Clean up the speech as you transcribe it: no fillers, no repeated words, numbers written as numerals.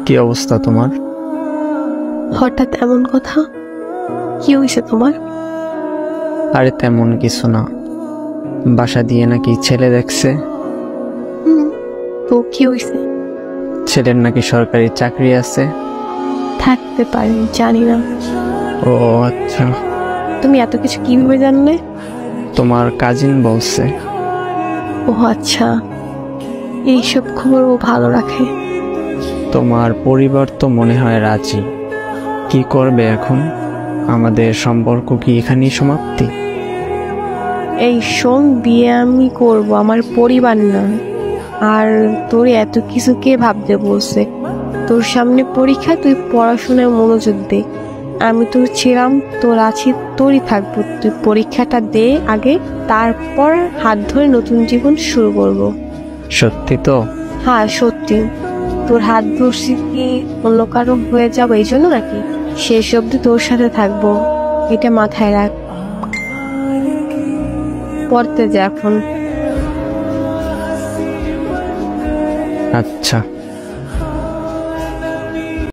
কি অবস্থা তোমার? হঠাৎ এমন কথা? কি হয়েছে তোমার? আরে তেমন কিছু না, বাসা দিয়ে নাকি ছেলে দেখছে। তো কি হয়েছে? ছেলের নাকি সরকারি চাকরি আছে। থাকতে পারে, জানি না। ও আচ্ছা, তুমি এত কিছু কিভাবে জানলে? তোমার কাজিন বলছে। ও আচ্ছা, এইসব খবর ও ভালো রাখে। তোমার পরিবার তো মনে হয় রাজি। কি করবে এখন? আমাদের সম্পর্ক কি এখানেই সমাপ্তি? এই শোন, বিয়ে আমি করব, আমার পরিবার না। আর তোর এত কিছু কে ভাবতে বলছে? তোর সামনে পরীক্ষা, তুই পড়াশোনায় মনোযোগ দে। আমি তোর ছিলাম, তোর আছি, তোরই থাকবো। তুই পরীক্ষাটা দে আগে, তারপর হাত ধরে নতুন জীবন শুরু করব। সত্যি তো? হ্যাঁ সত্যি। তোর হাত ধরছি কি অন্য কারো হয়ে যাবো এই জন্য নাকি? শেষ অব্দি তোর সাথে থাকবো, এটা মাথায় রাখ। পড়তে যা এখন। আচ্ছা।